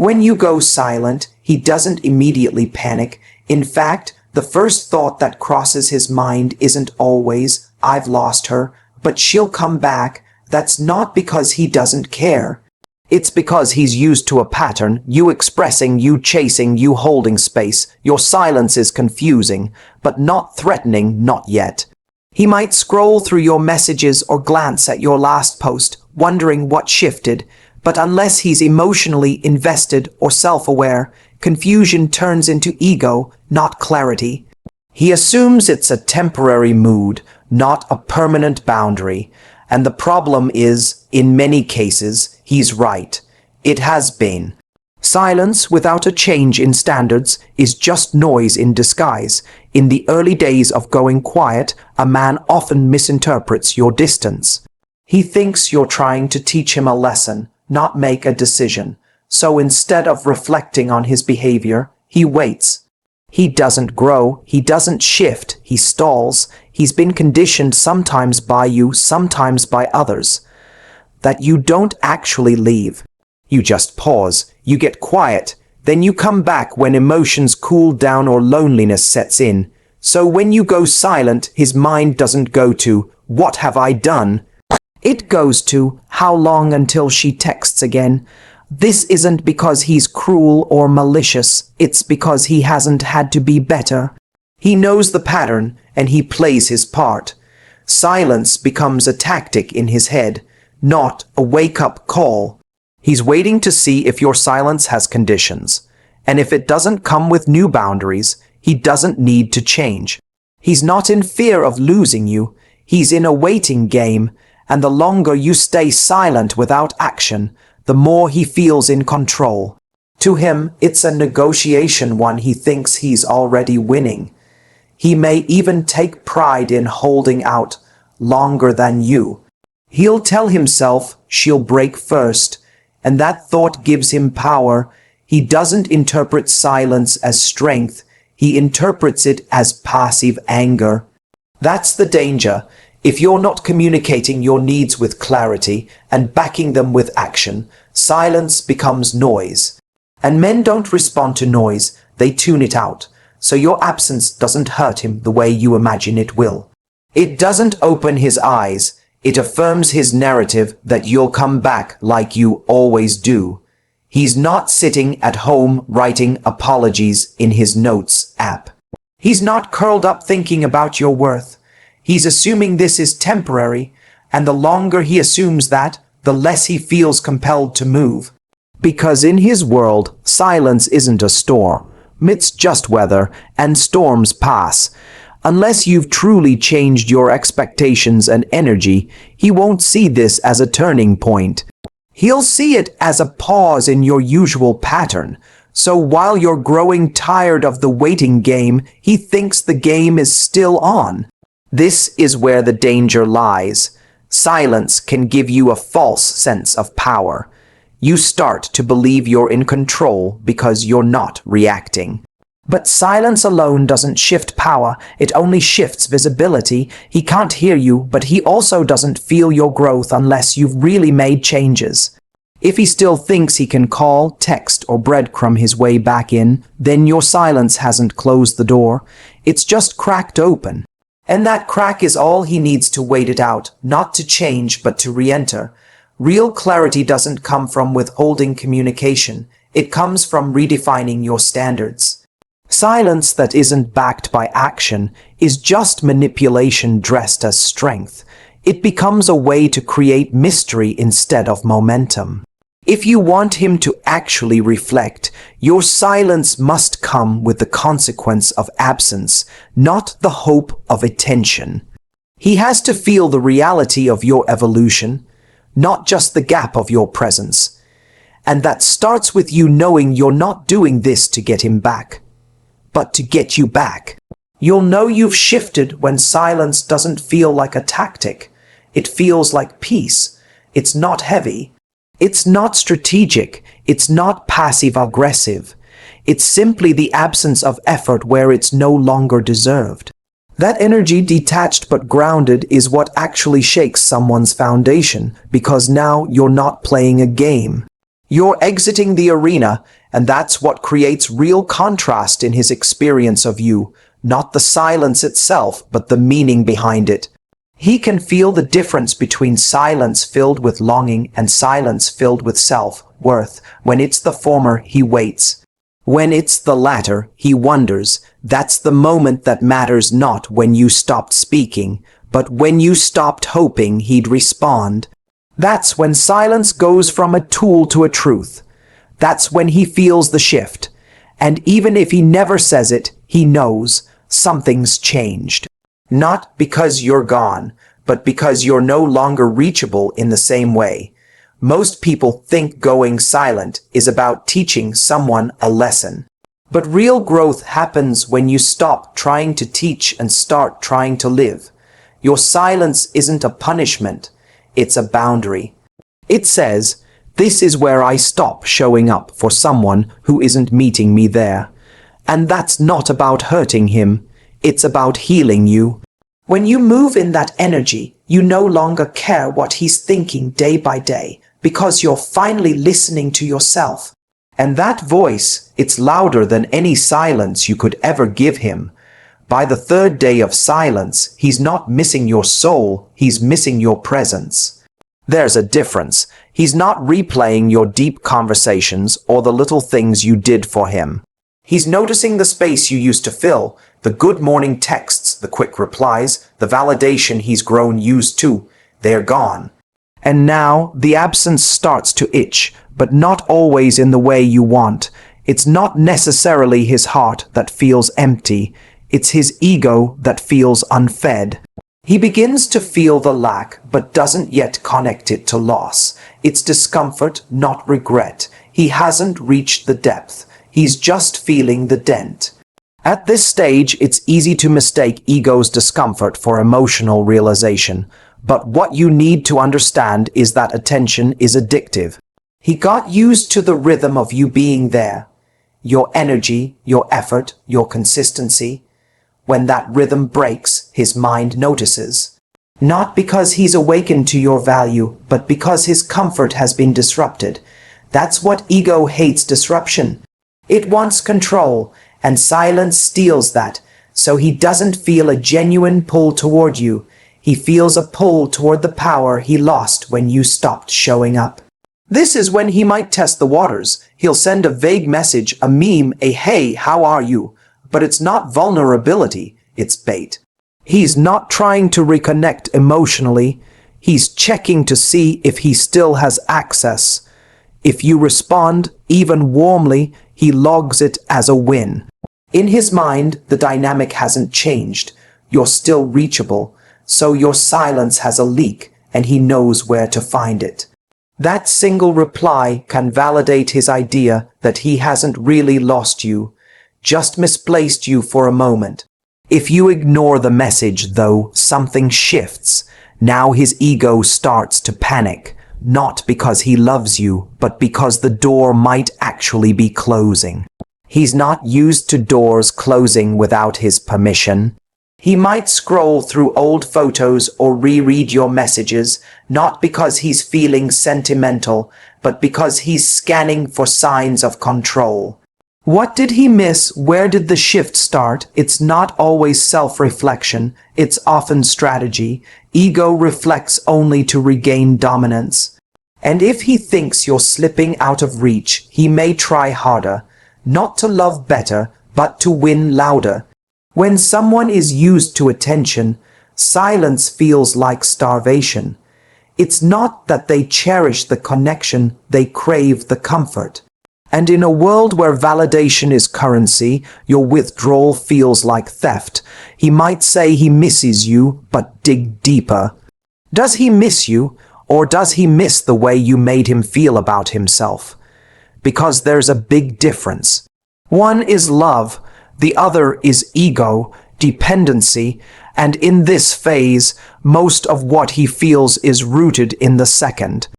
When you go silent, he doesn't immediately panic. In fact, the first thought that crosses his mind isn't always, "I've lost her," but "she'll come back." That's not because he doesn't care. It's because he's used to a pattern, you expressing, you chasing, you holding space. Your silence is confusing, but not threatening, not yet. He might scroll through your messages or glance at your last post, wondering what shifted, but unless he's emotionally invested or self-aware, confusion turns into ego, not clarity. He assumes it's a temporary mood, not a permanent boundary. And the problem is, in many cases, he's right. It has been. Silence without a change in standards is just noise in disguise. In the early days of going quiet, a man often misinterprets your distance. He thinks you're trying to teach him a lesson, not make a decision. So instead of reflecting on his behavior, he waits. He doesn't grow, he doesn't shift, he stalls. He's been conditioned sometimes by you, sometimes by others, that you don't actually leave. You just pause, you get quiet, then you come back when emotions cool down or loneliness sets in. So when you go silent, his mind doesn't go to, "What have I done?" It goes to, "How long until she texts again?" This isn't because he's cruel or malicious, it's because he hasn't had to be better. He knows the pattern, and he plays his part. Silence becomes a tactic in his head, not a wake-up call. He's waiting to see if your silence has conditions, and if it doesn't come with new boundaries, he doesn't need to change. He's not in fear of losing you, he's in a waiting game, and the longer you stay silent without action, the more he feels in control. To him, it's a negotiation one he thinks he's already winning. He may even take pride in holding out longer than you. He'll tell himself she'll break first, and that thought gives him power. He doesn't interpret silence as strength, he interprets it as passive anger. That's the danger. If you're not communicating your needs with clarity and backing them with action, silence becomes noise. And men don't respond to noise, they tune it out. So your absence doesn't hurt him the way you imagine it will. It doesn't open his eyes, it affirms his narrative that you'll come back like you always do. He's not sitting at home writing apologies in his notes app. He's not curled up thinking about your worth. He's assuming this is temporary, and the longer he assumes that, the less he feels compelled to move. Because in his world, silence isn't a storm. It's just weather, and storms pass. Unless you've truly changed your expectations and energy, he won't see this as a turning point. He'll see it as a pause in your usual pattern. So while you're growing tired of the waiting game, he thinks the game is still on. This is where the danger lies. Silence can give you a false sense of power. You start to believe you're in control because you're not reacting. But silence alone doesn't shift power, it only shifts visibility. He can't hear you, but he also doesn't feel your growth unless you've really made changes. If he still thinks he can call, text, or breadcrumb his way back in, then your silence hasn't closed the door. It's just cracked open. And that crack is all he needs to wait it out, not to change, but to re-enter. Real clarity doesn't come from withholding communication. It comes from redefining your standards. Silence that isn't backed by action is just manipulation dressed as strength. It becomes a way to create mystery instead of momentum. If you want him to actually reflect, your silence must come with the consequence of absence, not the hope of attention. He has to feel the reality of your evolution, not just the gap of your presence. And that starts with you knowing you're not doing this to get him back, but to get you back. You'll know you've shifted when silence doesn't feel like a tactic. It feels like peace. It's not heavy. It's not strategic. It's not passive-aggressive. It's simply the absence of effort where it's no longer deserved. That energy, detached but grounded, is what actually shakes someone's foundation, because now you're not playing a game. You're exiting the arena, and that's what creates real contrast in his experience of you, not the silence itself, but the meaning behind it. He can feel the difference between silence filled with longing and silence filled with self-worth. When it's the former, he waits. When it's the latter, he wonders. That's the moment that matters, not when you stopped speaking, but when you stopped hoping he'd respond. That's when silence goes from a tool to a truth. That's when he feels the shift. And even if he never says it, he knows something's changed. Not because you're gone, but because you're no longer reachable in the same way. Most people think going silent is about teaching someone a lesson. But real growth happens when you stop trying to teach and start trying to live. Your silence isn't a punishment. It's a boundary. It says, this is where I stop showing up for someone who isn't meeting me there. And that's not about hurting him. It's about healing you. When you move in that energy, you no longer care what he's thinking day by day, because you're finally listening to yourself. And that voice, it's louder than any silence you could ever give him. By the third day of silence, he's not missing your soul, he's missing your presence. There's a difference. He's not replaying your deep conversations or the little things you did for him. He's noticing the space you used to fill, the good morning texts, the quick replies, the validation he's grown used to. They're gone. And now the absence starts to itch, but not always in the way you want. It's not necessarily his heart that feels empty. It's his ego that feels unfed. He begins to feel the lack, but doesn't yet connect it to loss. It's discomfort, not regret. He hasn't reached the depth. He's just feeling the dent. At this stage, it's easy to mistake ego's discomfort for emotional realization. But what you need to understand is that attention is addictive. He got used to the rhythm of you being there. Your energy, your effort, your consistency. When that rhythm breaks, his mind notices. Not because he's awakened to your value, but because his comfort has been disrupted. That's what ego hates: disruption. It wants control, and silence steals that, so he doesn't feel a genuine pull toward you. He feels a pull toward the power he lost when you stopped showing up. This is when he might test the waters. He'll send a vague message, a meme, a "Hey, how are you?" But it's not vulnerability, it's bait. He's not trying to reconnect emotionally. He's checking to see if he still has access. If you respond, even warmly, he logs it as a win. In his mind, the dynamic hasn't changed. You're still reachable, so your silence has a leak, and he knows where to find it. That single reply can validate his idea that he hasn't really lost you, just misplaced you for a moment. If you ignore the message, though, something shifts. Now his ego starts to panic, not because he loves you, but because the door might actually be closing. He's not used to doors closing without his permission. He might scroll through old photos or reread your messages, not because he's feeling sentimental, but because he's scanning for signs of control. What did he miss? Where did the shift start? It's not always self-reflection. It's often strategy. Ego reflects only to regain dominance. And if he thinks you're slipping out of reach, he may try harder, not to love better, but to win louder. When someone is used to attention, silence feels like starvation. It's not that they cherish the connection, they crave the comfort. And in a world where validation is currency, your withdrawal feels like theft. He might say he misses you, but dig deeper. Does he miss you, or does he miss the way you made him feel about himself? Because there's a big difference. One is love, the other is ego, dependency, and in this phase, most of what he feels is rooted in the second.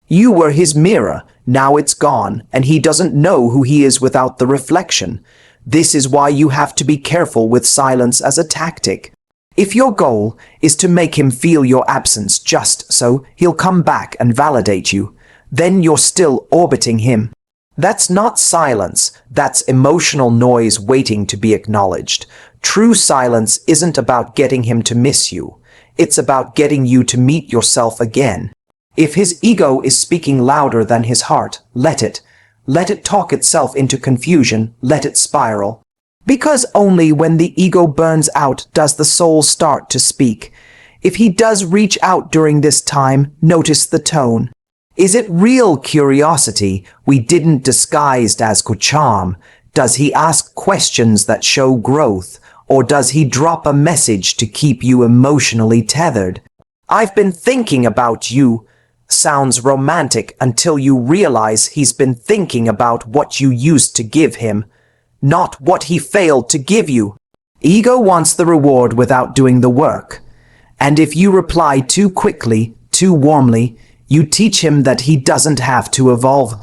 You were his mirror, now it's gone, and he doesn't know who he is without the reflection. This is why you have to be careful with silence as a tactic. If your goal is to make him feel your absence just so he'll come back and validate you, then you're still orbiting him. That's not silence, that's emotional noise waiting to be acknowledged. True silence isn't about getting him to miss you. It's about getting you to meet yourself again. If his ego is speaking louder than his heart, let it. Let it talk itself into confusion, let it spiral. Because only when the ego burns out does the soul start to speak. If he does reach out during this time, notice the tone. Is it real curiosity we didn't disguise as charm? Does he ask questions that show growth? Or does he drop a message to keep you emotionally tethered? "I've been thinking about you" sounds romantic until you realize he's been thinking about what you used to give him, not what he failed to give you. Ego wants the reward without doing the work. And if you reply too quickly, too warmly, you teach him that he doesn't have to evolve.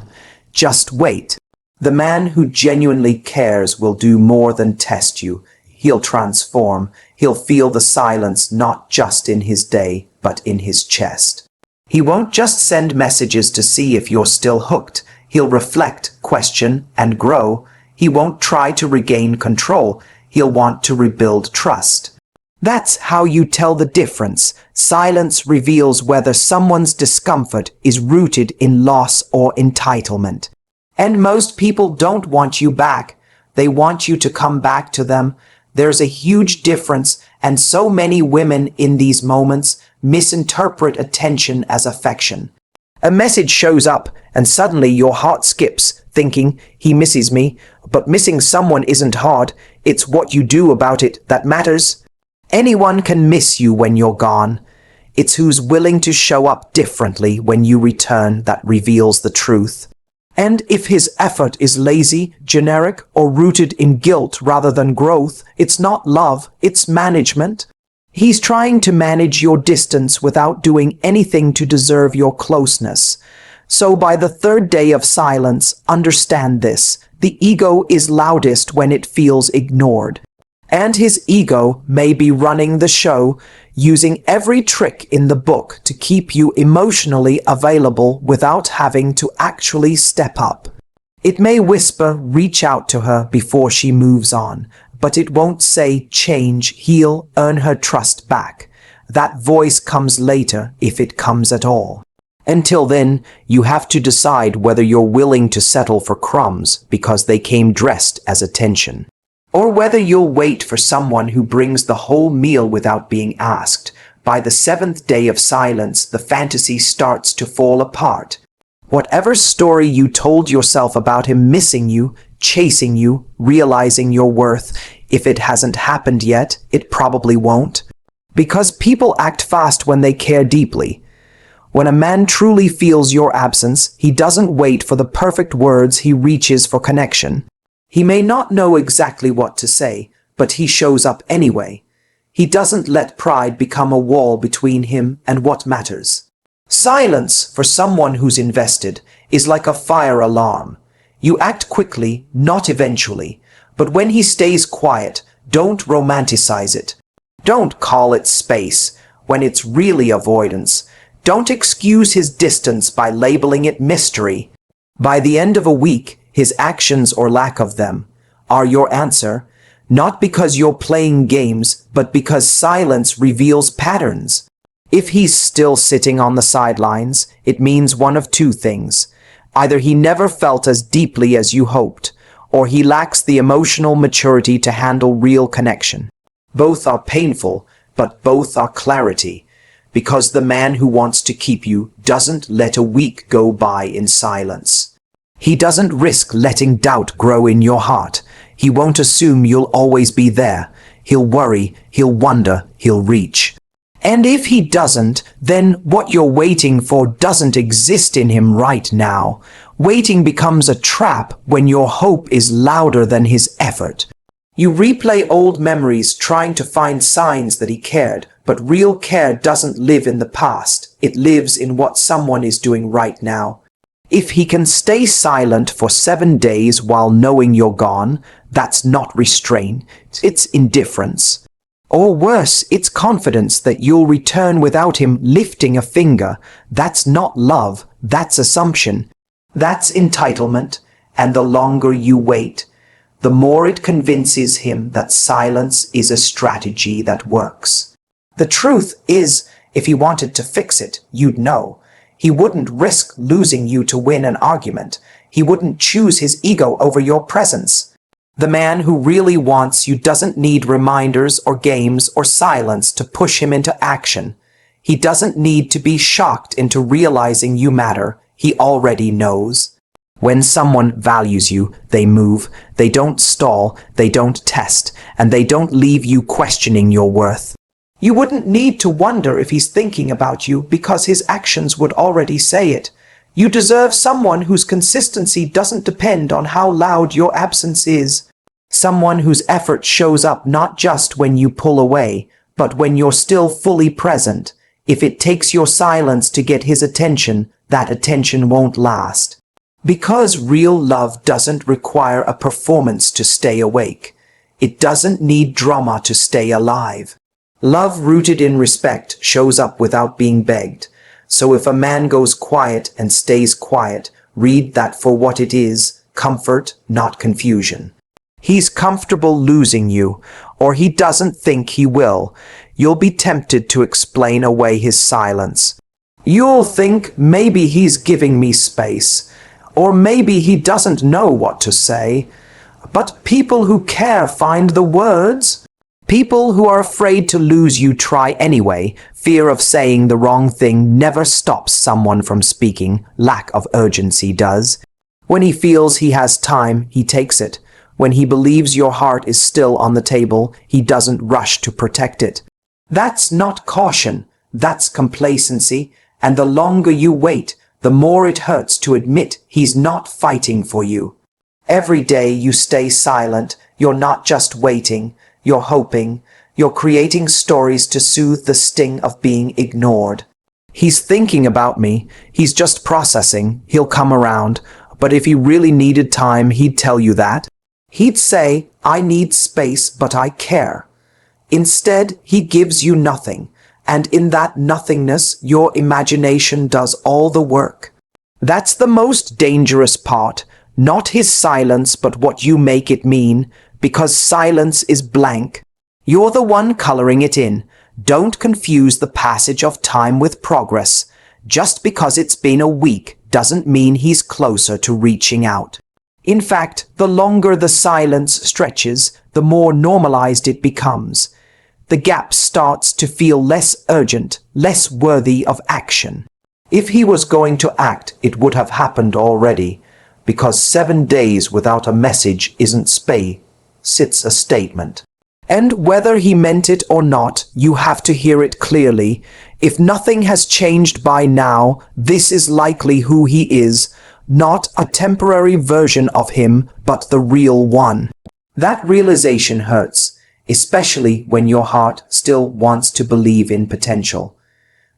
Just wait. The man who genuinely cares will do more than test you. He'll transform. He'll feel the silence not just in his day, but in his chest. He won't just send messages to see if you're still hooked. He'll reflect, question, and grow. He won't try to regain control. He'll want to rebuild trust. That's how you tell the difference. Silence reveals whether someone's discomfort is rooted in loss or entitlement. And most people don't want you back. They want you to come back to them. There's a huge difference, and so many women in these moments misinterpret attention as affection. A message shows up, and suddenly your heart skips, thinking, he misses me. But missing someone isn't hard. It's what you do about it that matters. Anyone can miss you when you're gone. It's who's willing to show up differently when you return that reveals the truth. And if his effort is lazy, generic, or rooted in guilt rather than growth, it's not love, it's management. He's trying to manage your distance without doing anything to deserve your closeness. So by the third day of silence, understand this. The ego is loudest when it feels ignored. And his ego may be running the show, using every trick in the book to keep you emotionally available without having to actually step up. It may whisper, reach out to her before she moves on, but it won't say, change, heal, earn her trust back. That voice comes later, if it comes at all. Until then, you have to decide whether you're willing to settle for crumbs because they came dressed as attention. Or whether you'll wait for someone who brings the whole meal without being asked. By the seventh day of silence, the fantasy starts to fall apart. Whatever story you told yourself about him missing you, chasing you, realizing your worth, if it hasn't happened yet, it probably won't. Because people act fast when they care deeply. When a man truly feels your absence, he doesn't wait for the perfect words, he reaches for connection. He may not know exactly what to say, but he shows up anyway. He doesn't let pride become a wall between him and what matters. Silence, for someone who's invested, is like a fire alarm. You act quickly, not eventually. But when he stays quiet, don't romanticize it. Don't call it space when it's really avoidance. Don't excuse his distance by labeling it mystery. By the end of a week, his actions or lack of them are your answer, not because you're playing games, but because silence reveals patterns. If he's still sitting on the sidelines, it means one of two things. Either he never felt as deeply as you hoped, or he lacks the emotional maturity to handle real connection. Both are painful, but both are clarity, because the man who wants to keep you doesn't let a week go by in silence. He doesn't risk letting doubt grow in your heart. He won't assume you'll always be there. He'll worry, he'll wonder, he'll reach. And if he doesn't, then what you're waiting for doesn't exist in him right now. Waiting becomes a trap when your hope is louder than his effort. You replay old memories trying to find signs that he cared, but real care doesn't live in the past. It lives in what someone is doing right now. If he can stay silent for 7 days while knowing you're gone, that's not restraint, it's indifference. Or worse, it's confidence that you'll return without him lifting a finger. That's not love, That's assumption. That's entitlement. And the longer you wait, the more it convinces him that silence is a strategy that works. The truth is, if he wanted to fix it, you'd know. He wouldn't risk losing you to win an argument. He wouldn't choose his ego over your presence. The man who really wants you doesn't need reminders or games or silence to push him into action. He doesn't need to be shocked into realizing you matter. He already knows. When someone values you, they move. They don't stall, they don't test, and they don't leave you questioning your worth. You wouldn't need to wonder if he's thinking about you because his actions would already say it. You deserve someone whose consistency doesn't depend on how loud your absence is. Someone whose effort shows up not just when you pull away, but when you're still fully present. If it takes your silence to get his attention, that attention won't last. Because real love doesn't require a performance to stay awake. It doesn't need drama to stay alive. Love rooted in respect shows up without being begged. So if a man goes quiet and stays quiet, read that for what it is, comfort, not confusion. He's comfortable losing you, or he doesn't think he will. You'll be tempted to explain away his silence. You'll think maybe he's giving me space, or maybe he doesn't know what to say. But people who care find the words. People who are afraid to lose you try anyway. Fear of saying the wrong thing never stops someone from speaking. Lack of urgency does. When he feels he has time, he takes it. When he believes your heart is still on the table, he doesn't rush to protect it. That's not caution. That's complacency. And the longer you wait, the more it hurts to admit he's not fighting for you. Every day you stay silent, you're not just waiting. You're hoping, you're creating stories to soothe the sting of being ignored. He's thinking about me, he's just processing, he'll come around, but if he really needed time, he'd tell you that. He'd say, I need space, but I care. Instead, he gives you nothing, and in that nothingness, your imagination does all the work. That's the most dangerous part, not his silence, but what you make it mean. Because silence is blank. You're the one coloring it in. Don't confuse the passage of time with progress. Just because it's been a week doesn't mean he's closer to reaching out. In fact, the longer the silence stretches, the more normalized it becomes. The gap starts to feel less urgent, less worthy of action. If he was going to act, it would have happened already. Because 7 days without a message isn't sits a statement. And whether he meant it or not, you have to hear it clearly. If nothing has changed by now, this is likely who he is, not a temporary version of him, but the real one. That realization hurts, especially when your heart still wants to believe in potential.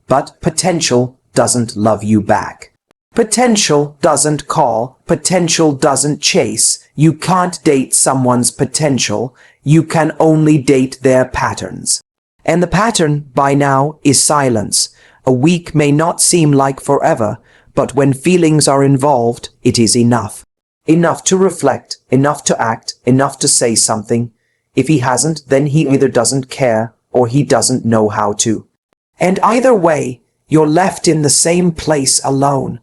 But potential doesn't love you back. Potential doesn't call, potential doesn't chase. You can't date someone's potential, you can only date their patterns. And the pattern, by now, is silence. A week may not seem like forever, but when feelings are involved, it is enough. Enough to reflect, enough to act, enough to say something. If he hasn't, then he either doesn't care, or he doesn't know how to. And either way, you're left in the same place alone.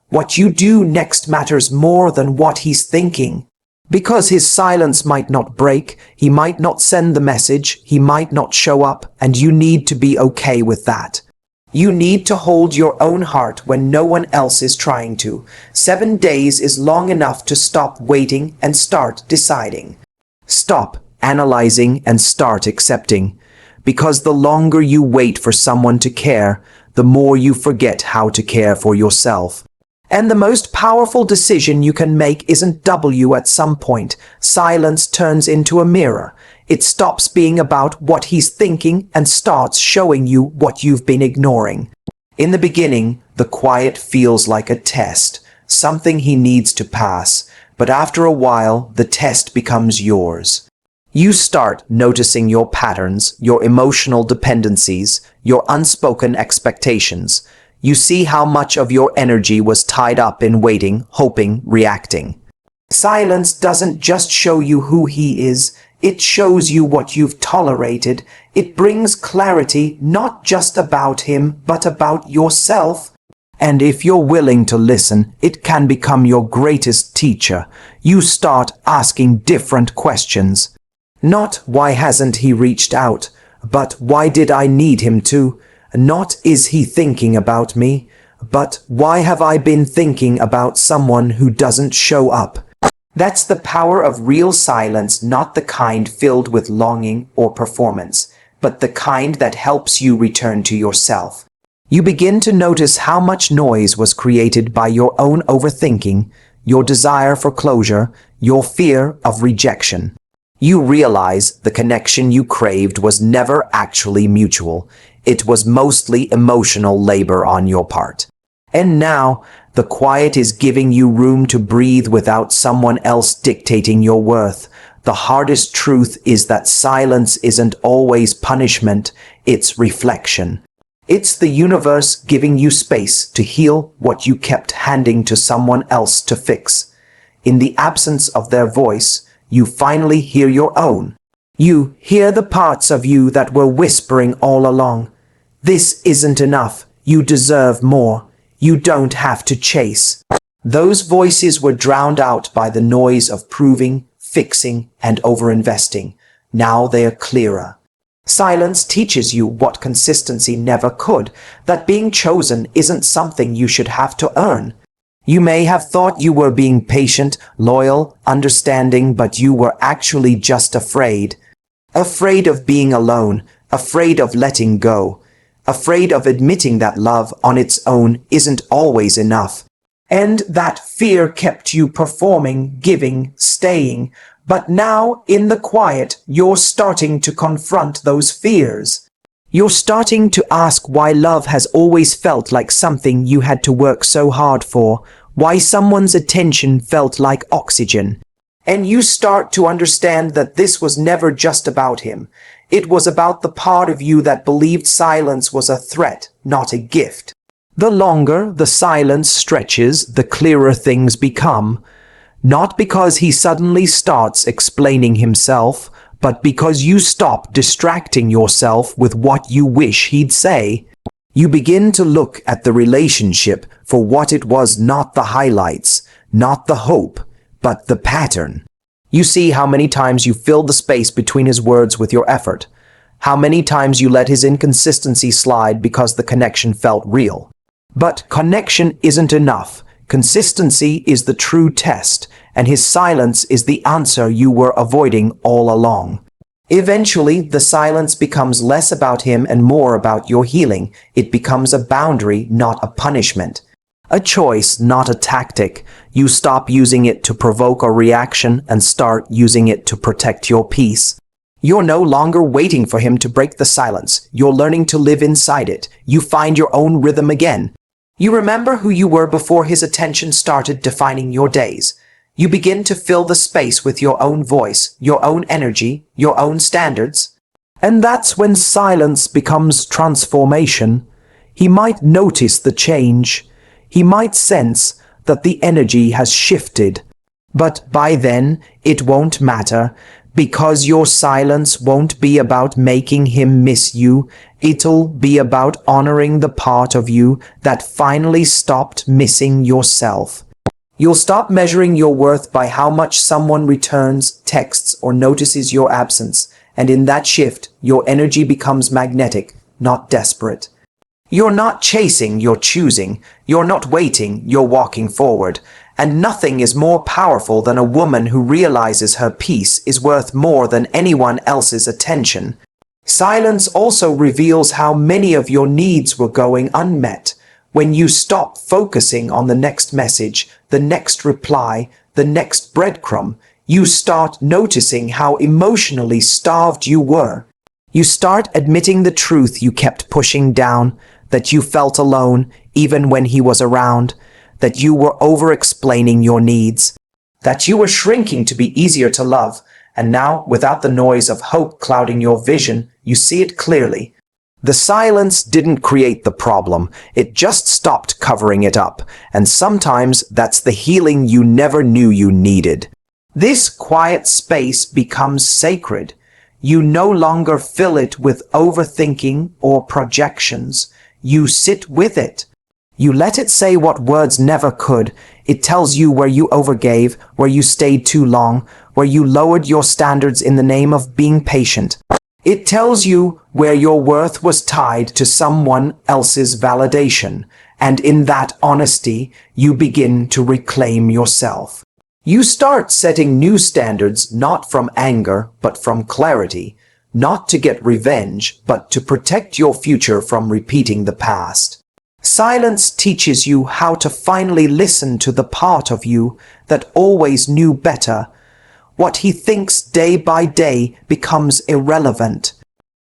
What you do next matters more than what he's thinking. Because his silence might not break, he might not send the message, he might not show up, and you need to be okay with that. You need to hold your own heart when no one else is trying to. 7 days is long enough to stop waiting and start deciding. Stop analyzing and start accepting. Because the longer you wait for someone to care, the more you forget how to care for yourself. And the most powerful decision you can make isn't W at some point. Silence turns into a mirror. It stops being about what he's thinking and starts showing you what you've been ignoring. In the beginning, the quiet feels like a test, something he needs to pass, but after a while, the test becomes yours. You start noticing your patterns, your emotional dependencies, your unspoken expectations. You see how much of your energy was tied up in waiting, hoping, reacting. Silence doesn't just show you who he is, it shows you what you've tolerated. It brings clarity not just about him, but about yourself. And if you're willing to listen, it can become your greatest teacher. You start asking different questions. Not why hasn't he reached out, but why did I need him to? Not is he thinking about me, but why have I been thinking about someone who doesn't show up? That's the power of real silence, not the kind filled with longing or performance, but the kind that helps you return to yourself. You begin to notice how much noise was created by your own overthinking, your desire for closure, your fear of rejection. You realize the connection you craved was never actually mutual. It was mostly emotional labor on your part. And now, the quiet is giving you room to breathe without someone else dictating your worth. The hardest truth is that silence isn't always punishment, it's reflection. It's the universe giving you space to heal what you kept handing to someone else to fix. In the absence of their voice, you finally hear your own. You hear the parts of you that were whispering all along. This isn't enough. You deserve more. You don't have to chase. Those voices were drowned out by the noise of proving, fixing, and overinvesting. Now they are clearer. Silence teaches you what consistency never could, that being chosen isn't something you should have to earn. You may have thought you were being patient, loyal, understanding, but you were actually just afraid. Afraid of being alone, afraid of letting go, afraid of admitting that love on its own isn't always enough. And that fear kept you performing, giving, staying. But now, in the quiet, you're starting to confront those fears. You're starting to ask why love has always felt like something you had to work so hard for, why someone's attention felt like oxygen. And you start to understand that this was never just about him. It was about the part of you that believed silence was a threat, not a gift. The longer the silence stretches, the clearer things become. Not because he suddenly starts explaining himself, but because you stop distracting yourself with what you wish he'd say. You begin to look at the relationship for what it was, not the highlights, not the hope, but the pattern. You see how many times you filled the space between his words with your effort, how many times you let his inconsistency slide because the connection felt real. But connection isn't enough. Consistency is the true test, and his silence is the answer you were avoiding all along. Eventually, the silence becomes less about him and more about your healing. It becomes a boundary, not a punishment. A choice, not a tactic. You stop using it to provoke a reaction and start using it to protect your peace. You're no longer waiting for him to break the silence. You're learning to live inside it. You find your own rhythm again. You remember who you were before his attention started defining your days. You begin to fill the space with your own voice, your own energy, your own standards. And that's when silence becomes transformation. He might notice the change. He might sense that the energy has shifted. But by then, it won't matter, because your silence won't be about making him miss you. It'll be about honoring the part of you that finally stopped missing yourself. You'll stop measuring your worth by how much someone returns, texts, or notices your absence. And in that shift, your energy becomes magnetic, not desperate. You're not chasing, you're choosing. You're not waiting, you're walking forward. And nothing is more powerful than a woman who realizes her peace is worth more than anyone else's attention. Silence also reveals how many of your needs were going unmet. When you stop focusing on the next message, the next reply, the next breadcrumb, you start noticing how emotionally starved you were. You start admitting the truth you kept pushing down, that you felt alone even when he was around, that you were over-explaining your needs, that you were shrinking to be easier to love, and now, without the noise of hope clouding your vision, you see it clearly. The silence didn't create the problem, it just stopped covering it up, and sometimes that's the healing you never knew you needed. This quiet space becomes sacred. You no longer fill it with overthinking or projections. You sit with it. You let it say what words never could. It tells you where you overgave, where you stayed too long, where you lowered your standards in the name of being patient. It tells you where your worth was tied to someone else's validation, and in that honesty, you begin to reclaim yourself. You start setting new standards not from anger, but from clarity, not to get revenge, but to protect your future from repeating the past. Silence teaches you how to finally listen to the part of you that always knew better. What he thinks day by day becomes irrelevant.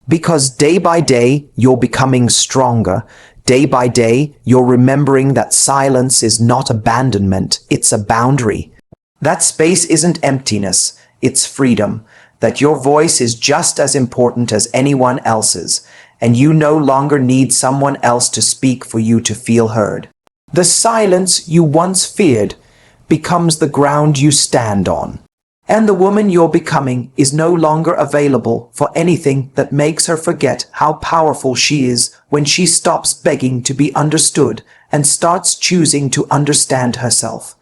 Because day by day, you're becoming stronger. Day by day, you're remembering that silence is not abandonment, it's a boundary. That space isn't emptiness, it's freedom. That your voice is just as important as anyone else's, and you no longer need someone else to speak for you to feel heard. The silence you once feared becomes the ground you stand on. And the woman you're becoming is no longer available for anything that makes her forget how powerful she is when she stops begging to be understood and starts choosing to understand herself.